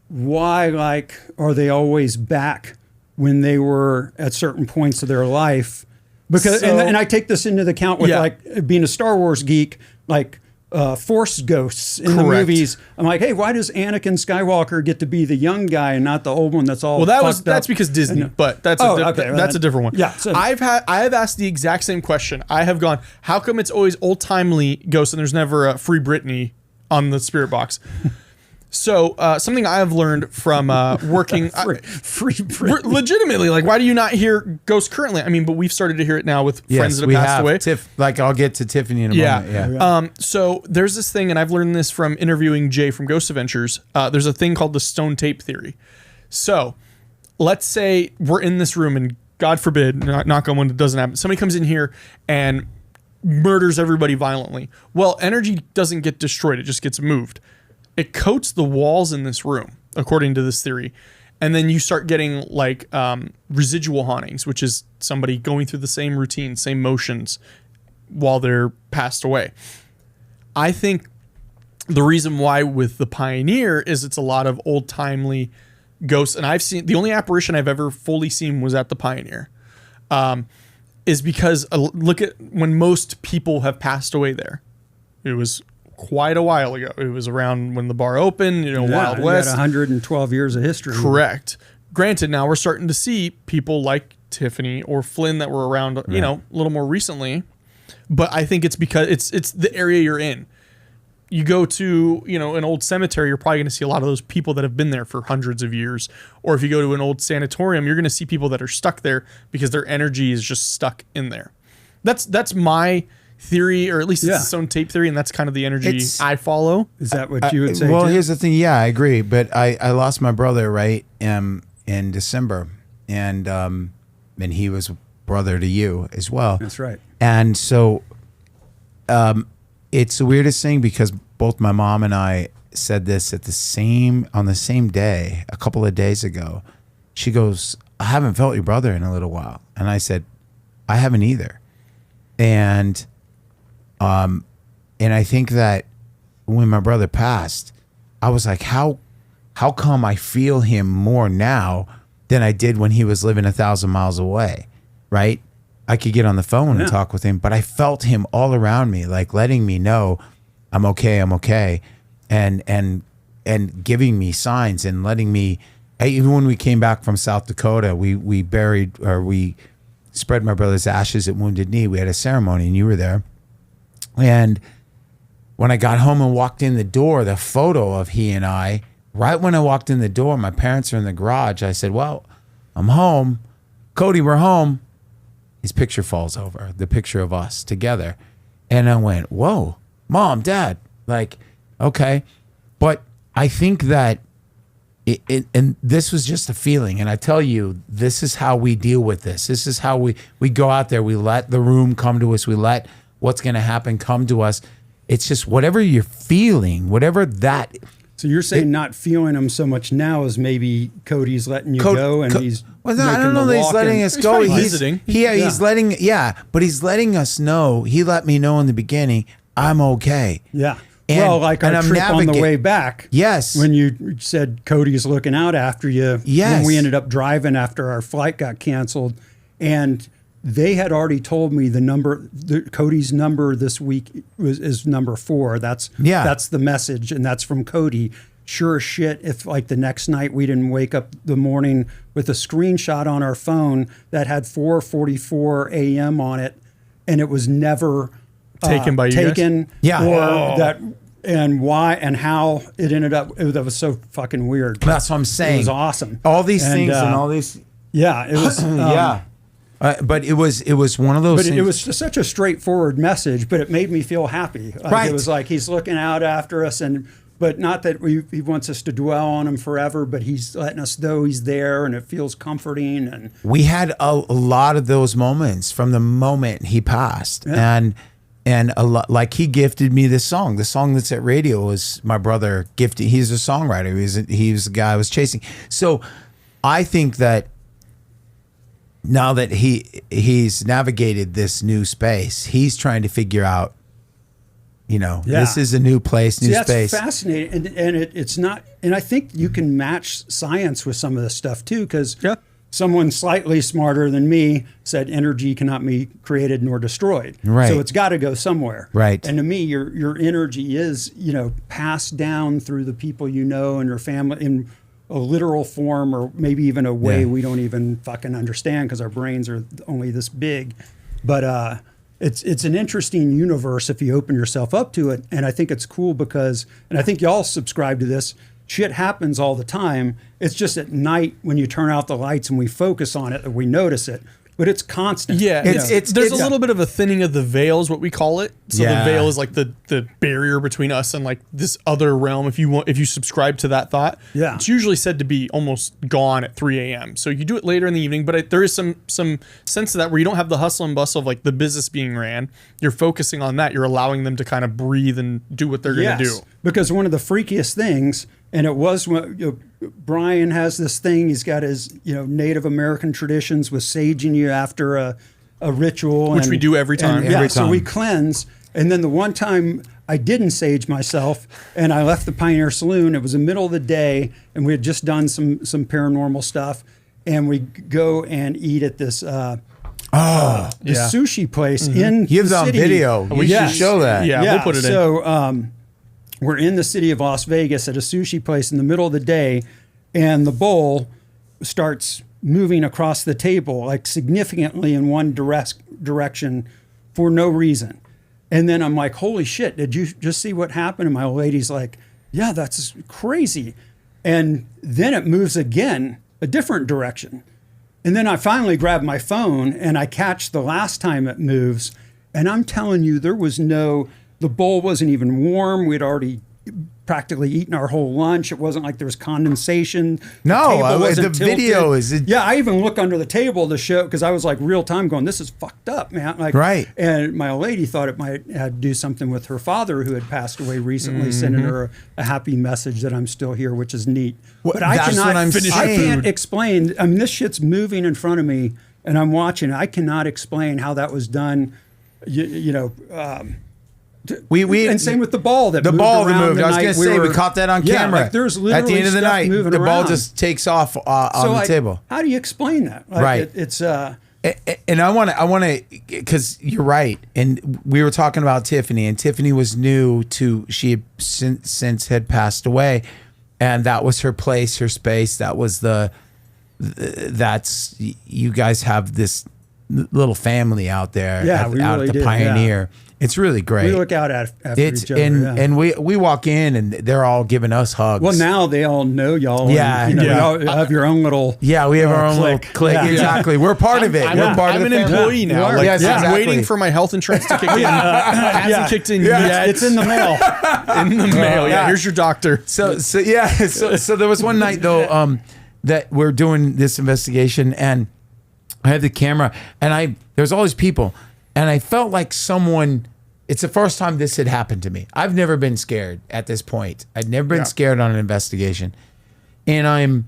why, like, are they always back when they were at certain points of their life? Because, and I take this into the account with like being a Star Wars geek, like, Force ghosts in the movies. I'm like, hey, why does Anakin Skywalker get to be the young guy and not the old one that's all that's because Disney, but that's a different one. Yeah, so I have asked the exact same question. I have gone, how come it's always old timely ghosts and there's never a Free Britney on the spirit box? So something I have learned from working legitimately, like, why do you not hear ghosts currently? I mean, but we've started to hear it now with friends that have passed away. I'll get to Tiffany in a moment. Yeah. So there's this thing, and I've learned this from interviewing Jay from Ghost Adventures. There's a thing called the stone tape theory. So let's say we're in this room, and God forbid, knock on wood, it doesn't happen. Somebody comes in here and murders everybody violently. Well, energy doesn't get destroyed; it just gets moved. It coats the walls in this room, according to this theory. And then you start getting like residual hauntings, which is somebody going through the same routine, same motions while they're passed away. I think the reason why with the Pioneer is it's a lot of old timely ghosts. And I've seen, the only apparition I've ever fully seen was at the Pioneer, is because look at when most people have passed away there. It was quite a while ago. It was around when the bar opened, Wild West. 112 years of history. Correct. Granted, now we're starting to see people like Tiffany or Flynn that were around, a little more recently. But I think it's because it's the area you're in. You go to, an old cemetery, you're probably going to see a lot of those people that have been there for hundreds of years. Or if you go to an old sanatorium, you're going to see people that are stuck there because their energy is just stuck in there. That's my theory, or at least it's its own tape theory, and that's kind of the energy I follow. Is that what you would say? Well, too? here's the thing. Yeah, I agree. But I lost my brother in December, and he was brother to you as well. That's right. And so it's the weirdest thing because both my mom and I said this on the same day, a couple of days ago. She goes, I haven't felt your brother in a little while. And I said, I haven't either. And I think that when my brother passed, I was like, how come I feel him more now than I did when he was living 1,000 miles away, right? I could get on the phone and talk with him, but I felt him all around me, like letting me know I'm okay, and giving me signs and letting me. Even when we came back from South Dakota, we spread my brother's ashes at Wounded Knee. We had a ceremony, and you were there. And when I got home and walked in the door, the photo of he and I. Right when I walked in the door, my parents are in the garage. I said, well, I'm home. Cody, we're home. His picture falls over, the picture of us together. And I went, whoa, Mom, Dad. Like, okay. But I think that, and this was just a feeling. And I tell you, this is how we deal with this. This is how we go out there. We let the room come to us. We let what's going to happen come to us. It's just whatever you're feeling, whatever that. So you're saying not feeling him so much now as maybe Cody's letting you go, and he's well, I don't know that he's letting us go. He's visiting. He's letting, but he's letting us know. He let me know in the beginning, I'm okay. Yeah. And, well, like our trip on the way back. Yes. When you said Cody's looking out after you. Yes. When we ended up driving after our flight got canceled, and they had already told me Cody's number this week is number 4. That's the message, and that's from Cody. Sure as shit, if like the next night we didn't wake up the morning with a screenshot on our phone that had 4:44 a.m. on it, and it was never taken by you guys? Yeah. Or that, and why and how it ended up. That was so fucking weird. That's what I'm saying. It was awesome. All these things and all these. Yeah, it was. But it was one of those things. It was just such a straightforward message, but it made me feel happy. Like, right. It was like he's looking out after us, but not that he wants us to dwell on him forever, but he's letting us know he's there, and it feels comforting. And we had a lot of those moments from the moment he passed, and a lot, like he gifted me this song. The song that's at radio was my brother gifted. He's a songwriter. He was the guy I was chasing. So I think that. Now that he's navigated this new space, he's trying to figure out, this is a new place, new space. That's fascinating, and it's not. And I think you can match science with some of this stuff too, because someone slightly smarter than me said energy cannot be created nor destroyed. Right. So it's got to go somewhere. Right. And to me, your energy is passed down through the people you know and your family in a literal form, or maybe even a way we don't even fucking understand because our brains are only this big. But it's an interesting universe if you open yourself up to it. And I think it's cool because, and I think y'all subscribe to this, shit happens all the time. It's just at night when you turn out the lights and we focus on it that we notice it. But it's constant. Yeah, there's a little bit of a thinning of the veil is what we call it. So the veil is like the barrier between us and like this other realm. If you subscribe to that thought, it's usually said to be almost gone at 3 a.m. So you do it later in the evening, but there is some sense of that where you don't have the hustle and bustle of like the business being ran. You're focusing on that. You're allowing them to kind of breathe and do what they're going to do. Because one of the freakiest things, and it was when Bryan has this thing. He's got his Native American traditions with saging you after a ritual, which we do every time. And, so we cleanse. And then the one time I didn't sage myself, and I left the Pioneer Saloon. It was the middle of the day, and we had just done some paranormal stuff, and we go and eat at this sushi place in the city. On video. We should show that. Yeah, we'll put it in. So we're in the city of Las Vegas at a sushi place in the middle of the day, and the bowl starts moving across the table like significantly in one direction for no reason. And then I'm like, holy shit, did you just see what happened? And my lady's like, yeah, that's crazy. And then it moves again, a different direction. And then I finally grab my phone and I catch the last time it moves. And I'm telling you, the bowl wasn't even warm. We'd already practically eaten our whole lunch. It wasn't like there was condensation. No, table wasn't the video tilted. is. Yeah, I even look under the table to show, because I was like real time going, this is fucked up, man. Like, Right. And my old lady thought it might have to do something with her father who had passed away recently, sending her a happy message that I'm still here, which is neat. But I that's cannot, what I'm I saying. can't explain. I mean, this shit's moving in front of me and I'm watching it. I cannot explain how that was done. We And same with the ball that the moved ball that around moved. the I was night going to say we caught that on Yeah, camera. like there's At literally the end of the stuff night, moving the ball around. just takes off on So, the like, table. How do you explain that? Like, Right. It's And I want to, because you're right. And we were talking about Tiffany, and Tiffany was new to, she had since had passed away, and that was her place, her space. That was that's, you guys have this little family out there, Yeah, we out really at the do, Pioneer. It's really great. we look out after each other. and yeah. and we walk in and they're all giving us hugs. Well, now they all know y'all. Yeah, and, you yeah. all have your own little. Yeah, we have our own click. little click. Yeah. Exactly. We're part of it. I'm, We're part I'm of an the family. employee Yeah, now. you are. Like, Yes, I'm exactly. waiting for my health insurance to kick in. Hasn't kicked in Yeah. yet. It's in the mail. in the mail. yeah. Yeah, here's your doctor. So there was one night though that we're doing this investigation, and I had the camera, and there's all these people, and I felt like someone. It's the first time this had happened to me. I've never been scared at this point. I'd never been scared on an investigation, and I'm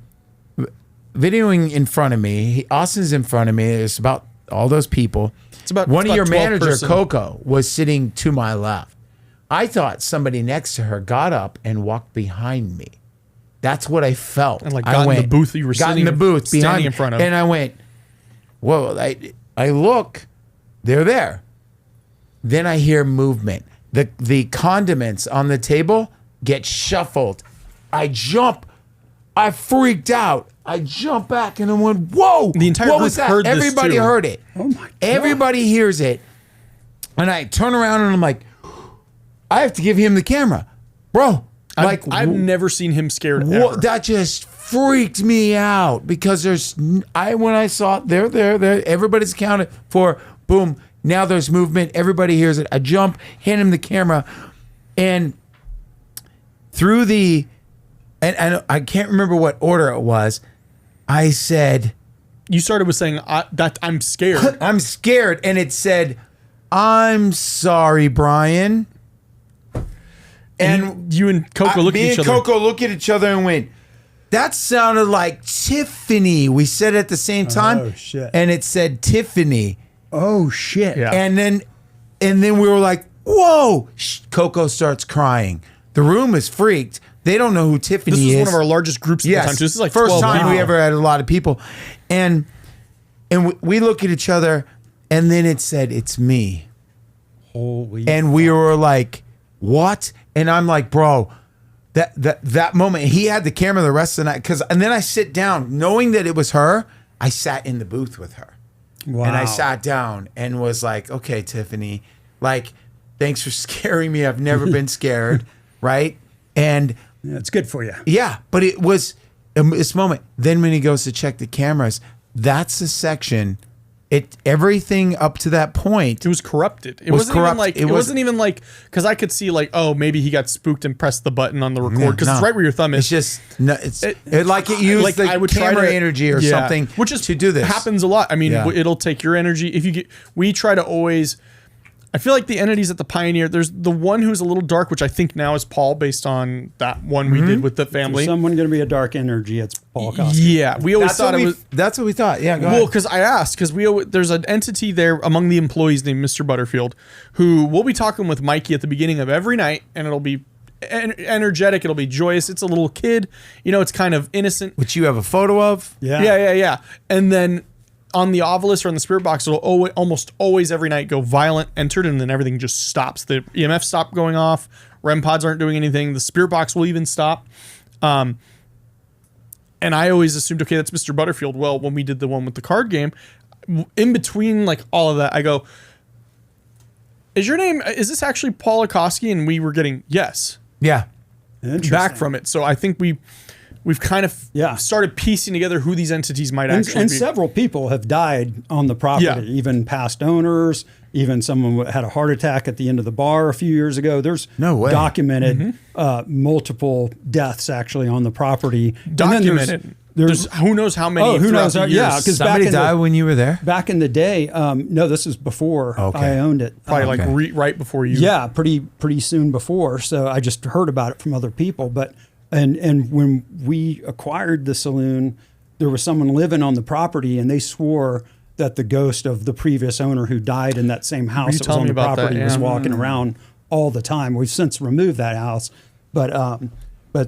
videoing in front of me. Austin's in front of me. It's about all those people. It's about one it's of your about 12 manager, person. Coco, was sitting to my left. I thought somebody next to her got up and walked behind me. That's what I felt. And, like, I got in the booth that you were got sitting- in the booth standing behind in front of. and I went, whoa! I look, they're there. Then I hear movement. The condiments on the table get shuffled. I jump. I freaked out. I jump back and I went, whoa! The entire what group was that? heard this Everybody too. heard it. Oh my God. Everybody hears it. And I turn around and I'm like, I have to give him the camera, bro. I've never seen him scared ever. That just freaked me out because when I saw it, there, everybody's accounted for. Boom. Now there's movement. Everybody hears it. I jump, hand him the camera, and through and I can't remember what order it was. I said, You started with saying that I'm scared. I'm scared. And it said, I'm sorry, Bryan. And you and Coco look at me each and other. Coco look at each other and went, that sounded like Tiffany. We said it at the same time. Oh, shit. And it said Tiffany. Oh shit! Yeah. And then we were like, whoa. Coco starts crying. The room is freaked. They don't know who Tiffany This is. was one of our largest groups at the time. Too. This is like first 12 time people. we ever had a lot of people. And we look at each other, and then it said, it's me. Holy. And we were like, what? And I'm like, bro, that moment, he had the camera the rest of the night. And then I sit down, knowing that it was her, I sat in the booth with her. Wow. And I sat down and was like, okay, Tiffany, like, thanks for scaring me. I've never been scared, right? And Yeah, it's good for you. yeah, but it was this moment. Then when he goes to check the cameras, that's the section. Everything up to that point. It was corrupted. It Was wasn't corrupt. even like It it was- wasn't even like because I could see like, oh, maybe he got spooked and pressed the button on the record because it's No. right where your thumb is. It's just no, it like it used Like, the I would try camera to- energy or Yeah. something, which is to do this. happens a lot. I mean, Yeah. it'll take your energy if you get. We try to always. I feel like the entities at the Pioneer. There's the one who's a little dark, which I think now is Paul, based on that one we did with the family. Someone going to be a dark energy. It's Paul Costa. Yeah, we always thought it was. That's what we thought. Yeah, go Well, ahead. because I asked, because there's an entity there among the employees named Mr. Butterfield, who we'll be talking with Mikey at the beginning of every night, and it'll be energetic, it'll be joyous. It's a little kid, it's kind of innocent. Which you have a photo of. Yeah. Yeah. And then on the Ovilus or on the Spirit Box, it'll almost always every night go violent entered, and then everything just stops. The EMF stop going off. REM pods aren't doing anything. The Spirit Box will even stop. And I always assumed, okay, that's Mr. Butterfield. Well, when we did the one with the card game, in between like all of that, I go, is this actually Paul Akosky? And we were getting yes Yeah. Interesting. back from it. So I think we've kind of Yeah. started piecing together who these entities might actually And be. several people have died on the property, Yeah. even past owners. Even someone had a heart attack at the end of the bar a few years ago. There's No way. documented multiple deaths actually on the property. And then Documented. There's who knows how many. Oh, who throughout knows? the Yeah, years. 'cause Somebody died when you were there? back in the day, no, this is before Okay. I owned it. probably like Okay. right before you. Yeah, pretty soon before. So I just heard about it from other people. But and when we acquired the saloon, there was someone living on the property, and they swore that the ghost of the previous owner who died in that same house that was telling on me the about that, property was yeah. walking around all the time. We've since removed that house, but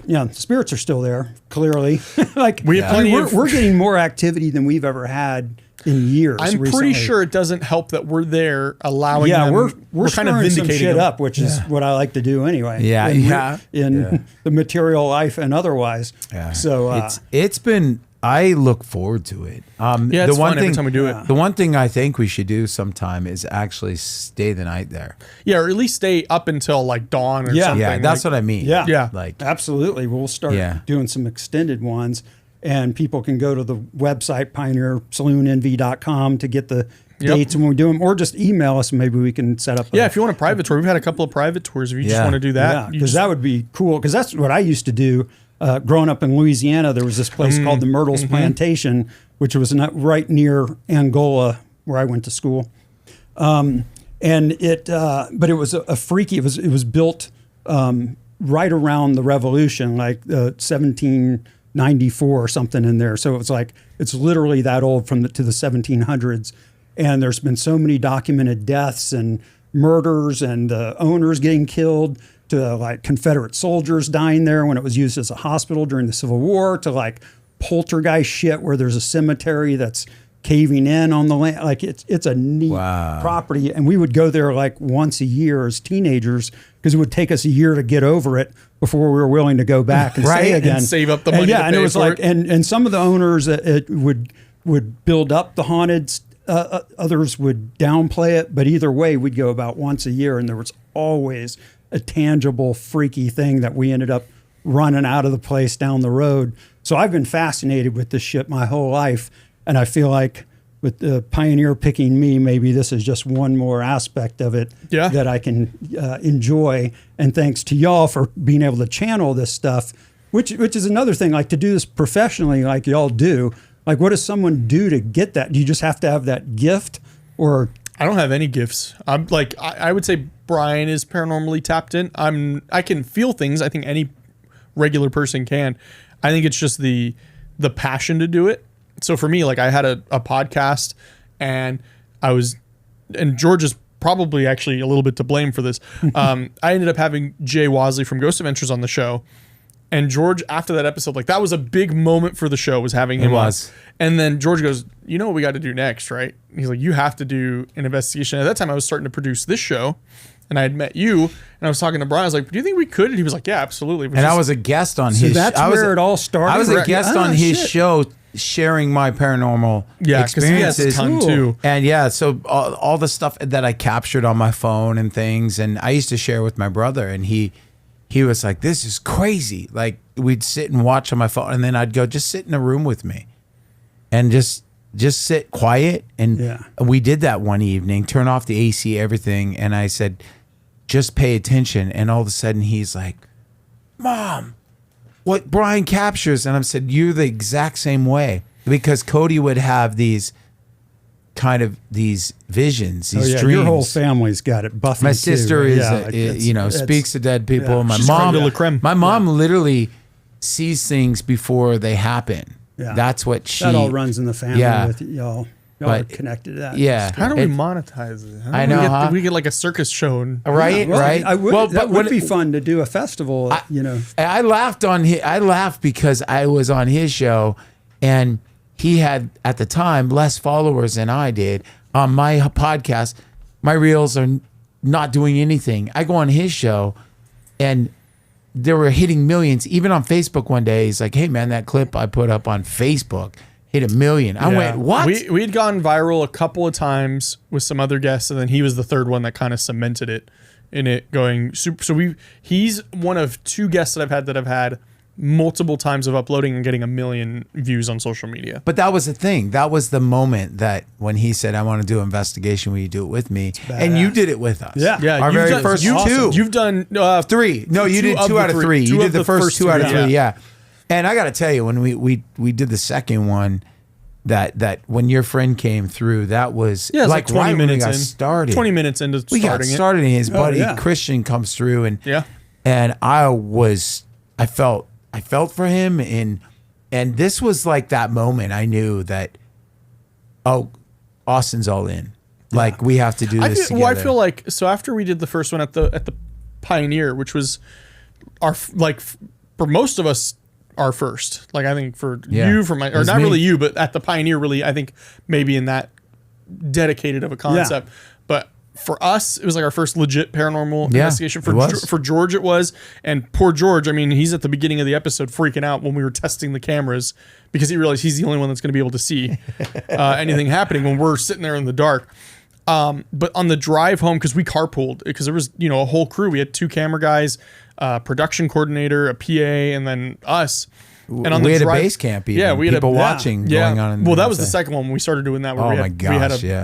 yeah, the spirits are still there. Clearly, like We have plenty of- we're getting more activity than we've ever had in years. I'm pretty recently. sure it doesn't help that we're there allowing Yeah, them. we're kind of stirring some vindicating shit them. up, which is what I like to do anyway. Yeah, in the material life and otherwise. Yeah. So it's been. I look forward to it. Yeah, it's fun every time we do it. The one thing I think we should do sometime is actually stay the night there. Yeah, or at least stay up until like dawn or Yeah. something. Yeah, that's what I mean. yeah, Yeah. Like absolutely. We'll start Yeah. doing some extended ones, and people can go to the website pioneersaloonnv.com to get the Yep. dates when we do them, or just email us. And maybe we can set up. Yeah, if you want a private tour, we've had a couple of private tours. If you just Yeah. want to do that, Yeah, you because just- that would be cool. Because that's what I used to do. Growing up in Louisiana, there was this place called the Myrtles Plantation, which was right near Angola, where I went to school. And it, but it was a freaky. It was built right around the Revolution, like 1794 or something in there. So it was like it's literally that old to the 1700s. And there's been so many documented deaths and murders, and the owners getting killed, to like Confederate soldiers dying there when it was used as a hospital during the Civil War, to like poltergeist shit where there's a cemetery that's caving in on the land. Like it's a neat property, and we would go there like once a year as teenagers because it would take us a year to get over it before we were willing to go back and stay again and save up the And money. yeah, to and it pay was for like, it. and some of the owners it would build up the haunted. Others would downplay it, but either way, we'd go about once a year, and there was always a tangible, freaky thing that we ended up running out of the place down the road. So I've been fascinated with this shit my whole life, and I feel like with the Pioneer picking me, maybe this is just one more aspect of it that I can enjoy. And thanks to y'all for being able to channel this stuff, which is another thing, like to do this professionally like y'all do. Like, what does someone do to get that? Do you just have to have that gift, or? I don't have any gifts. I'm like, I would say Bryan is paranormally tapped in. I can feel things. I think any regular person can. I think it's just the passion to do it. So for me, like I had a podcast, and George is probably actually a little bit to blame for this. I ended up having Jay Wasley from Ghost Adventures on the show. And George, after that episode, like that was a big moment for the show, was having him on. And then George goes, you know what we got to do next, right? He's like, you have to do an investigation. At that time, I was starting to produce this show, and I had met you, and I was talking to Bryan. I was like, do you think we could? And he was like, yeah, absolutely. And I was a guest on So his. that's where it all started. I was a guest on his shit. show, sharing my paranormal experiences. He has a ton too. And yeah, so all the stuff that I captured on my phone and things, and I used to share with my brother, and he was like, this is crazy. Like we'd sit and watch on my phone, and then I'd go, just sit in a room with me and just sit quiet. And we did that one evening, turn off the AC, everything. And I said, just pay attention. And all of a sudden he's like, Mom, what Bryan captures. And I said, you're the exact same way, because Cody would have these visions, these dreams. Your whole family's got it. Buffy, my sister too. is, speaks to dead people. Yeah. My She's mom, creme de la creme. my mom literally sees things before they happen. Yeah. That's what that all runs in the family with y'all. Y'all are But- connected to that. Yeah. How do we It- monetize it? How do I we know, get, huh? we get like a circus show. And, Right, Well, right. I would, Well, that but would be fun to do a festival, I laughed I laughed because I was on his show, and he had at the time less followers than I did. On my podcast, my reels are not doing anything. I go on his show, and they were hitting millions. Even on Facebook one day, he's like, "Hey man, that clip I put up on Facebook hit 1 million." I went, "What?" We had gone viral a couple of times with some other guests, and then he was the third one that kind of cemented it in it going super. So he's one of two guests that I've had multiple times of uploading and getting 1 million views on social media. But that was the thing. That was the moment that when he said, I want to do an investigation, will you do it with me? And you did it with us. Yeah. Yeah, Our very first two. You've done 3. No, you did 2 out of 3. You did the first 2 out of 3, yeah. And I got to tell you, when we did the second one, that when your friend came through, that was like 20 right minutes when we got in. started. 20 minutes into We got started, and his buddy Christian comes through, and I felt for him, and this was like that moment I knew that, Austin's all in. Like, we have to do this together. Well, I feel like, so after we did the first one at the Pioneer, which was for most of us, our first. Like, I think for you, for my, or not really you, but at the Pioneer, really, I think maybe in that dedicated of a concept. But for us, it was like our first legit paranormal investigation. For George, it was. And poor George, I mean, he's at the beginning of the episode freaking out when we were testing the cameras because he realized he's the only one that's going to be able to see anything happening when we're sitting there in the dark. But on the drive home, because we carpooled, because there was, a whole crew. We had 2 camera guys, production coordinator, a PA, and then us. And on we the had drive, a base camp. Even. Yeah, we had people watching going on. Well, that was the second one when we started doing that. Where we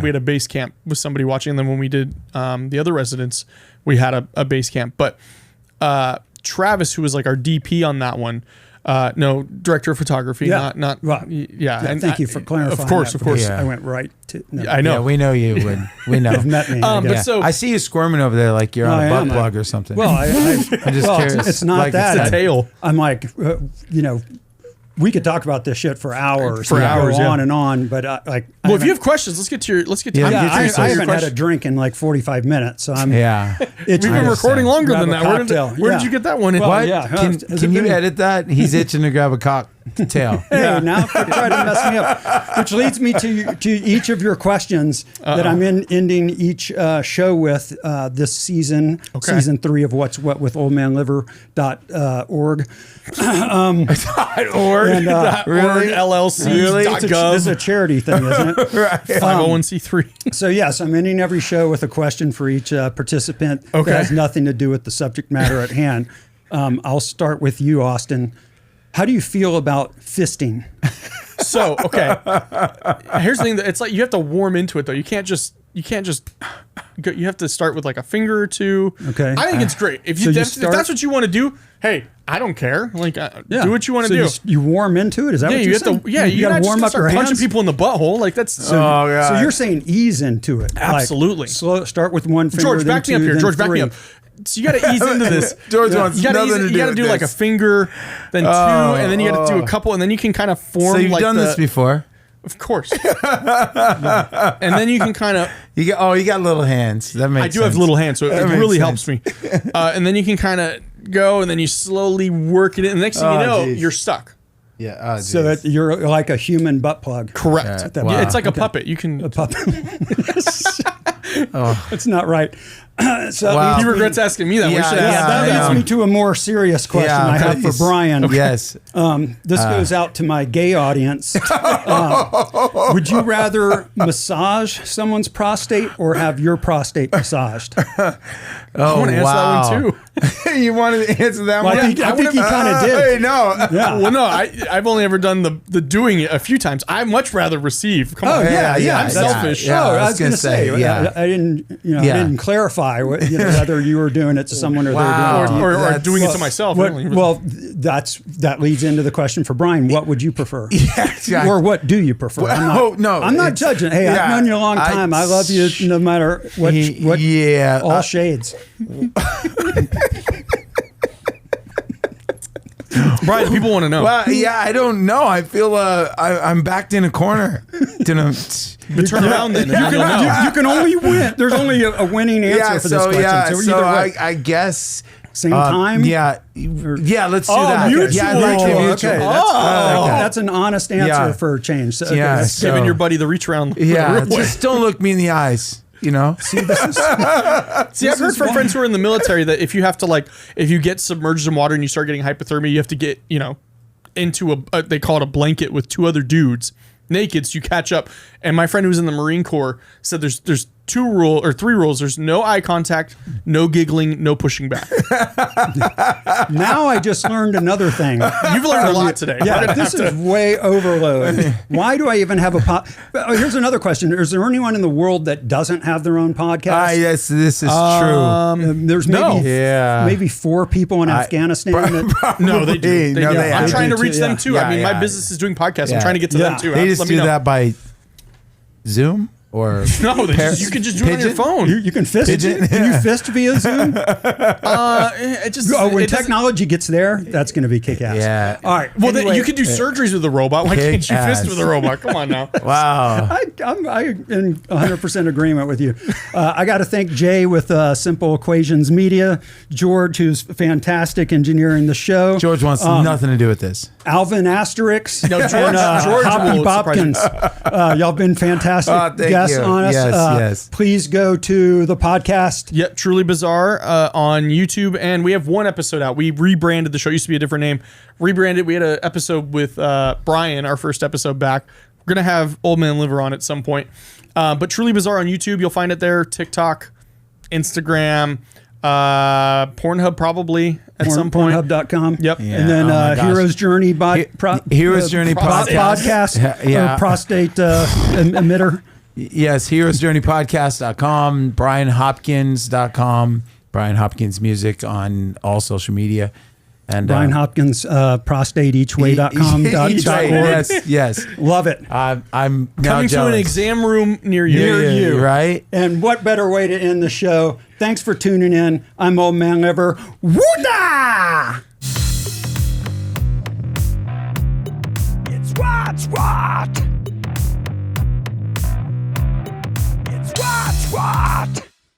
had a base camp with somebody watching. And then when we did the other residents, we had a base camp. But Travis, who was like our DP on that one, director of photography, not right. And thank you for clarifying. Of course. I went right to. No. I know. Yeah, we know you would. We know. You've met me. But so I see you squirming over there like you're on a butt plug or something. Well, I'm just curious. It's not like that. It's a tail. I'm like, we could talk about this shit for hours. For hours, on and on. But if you have questions, let's get to your. I haven't had a drink in like 45 minutes, so I'm. Yeah, we've been recording longer than that. Where did you get that one in? Well, what? Yeah. Can you edit that? He's itching to grab a cocktail. Hey, now you're trying to mess me up. Which leads me to each of your questions that I'm ending each show with this season, season 3 of What's What with oldmanliver.org. .org. And, really? LLC. Really? .gov. This is a charity thing, isn't it? Right. 501c3. So yes, I'm ending every show with a question for each participant that has nothing to do with the subject matter at hand. I'll start with you, Austin. How do you feel about fisting? So, here's the thing. It's like you have to warm into it, though. You can't just go. You have to start with like a finger or 2. Okay. I think it's great. If that's what you want to do, hey, I don't care. Like, do what you want to do. You warm into it? Is that what you're saying? You got to warm up your hands. Punching people in the butthole. Like, that's... So you're saying ease into it. Absolutely. Like, start with 1 finger, George, back me up here. George, back me up. So you got to ease into this. George wants nothing to do. You got to do like a finger, then 2, and then you got to do a couple, and then you can kind of form. So you've done this before, of course. And then you can kind of. You got little hands. That makes. I do have little hands, so it really helps me. And then you can kind of go, and then you slowly work it in. And the next thing you know, you're stuck. Yeah. So that you're like a human butt plug. Correct. Wow. It's like a puppet. You can a puppet. That's not right. So he regrets asking me that. That leads me to a more serious question I have for Bryan. Yes. This goes out to my gay audience. Would you rather massage someone's prostate or have your prostate massaged? I want to answer that one too. You wanted to answer that one? I think he kind of did. Hey, no. Yeah. Well, no, I've only ever done the doing it a few times. I much rather receive. Come on. I'm selfish. Yeah, I was going to say. I didn't clarify whether you were doing it to someone or they were doing it to you. Or doing it to myself. That leads into the question for Bryan. What would you prefer? Yeah, or what do you prefer? I'm not judging. Hey, I've known you a long time. I love you no matter what all shades. Bryan, people want to know. Well, I don't know. I feel I'm backed in a corner. But turn around then. You can only win. There's only a winning answer for this question. So I guess same time. Let's do that. Mutual. Yeah, I'd like to mutual. Okay, that's an honest answer for a change. So, giving your buddy the reach around. Just don't look me in the eyes. See, I've heard from friends who are in the military that if you have to if you get submerged in water and you start getting hypothermia, you have to get, into they call it a blanket with 2 other dudes naked, so you catch up. And my friend who's in the Marine Corps said there's three rules. There's no eye contact, no giggling, no pushing back. Now I just learned another thing. You've learned a lot today. Yeah, this is way overload. Why do I even have a here's another question. Is there anyone in the world that doesn't have their own podcast? Yes, this is true. There's no. maybe 4 people in Afghanistan. That, No, they do. They No, do. they I'm trying to do reach too, them yeah. too. Yeah, I mean, my yeah. business is doing podcasts. Yeah. I'm trying to get to them too. They just Let me do know. that by Zoom or No, you can just do it on your Pigeon? phone. you can fist. Pigeon? Can you fist via Zoom? It just When it doesn't- technology gets there, that's going to be kick-ass. Yeah. All right. Well, then anyway, you could do surgeries with a robot. Why can't you Kick-ass. fist with a robot? Come on now. Wow. I'm in 100% agreement with you. I got to thank Jay with Simple Equations Media, George, who's fantastic engineering the show, George wants nothing to do with this. Alvin Asterix, No, George- and George Hoppy will Bopkins. Y'all been fantastic Thank guests you. on us. Yes. Please go to the podcast. Yep, Truly Bizarre on YouTube, and we have one episode out. We rebranded the show; it used to be a different name. Rebranded. We had an episode with Bryan, our first episode back. We're gonna have Old Man Liver on at some point, but Truly Bizarre on YouTube. You'll find it there. TikTok, Instagram, Pornhub probably at some point. Pornhub.com. Yep. Yeah. And then Oh my gosh. Hero's Journey Hero's Journey podcast. Yeah. Prostate emitter. Yes, heroesjourneypodcast.com, BryanHopkins.com, Bryan Hopkins Music on all social media. And Bryan Hopkins, prostateeachway.com. Yes. Love it. I'm now Coming to jealous. an exam room near you. Near you. Right? And what better way to end the show? Thanks for tuning in. I'm Old Man Liver. Woo-da! It's what? It's what?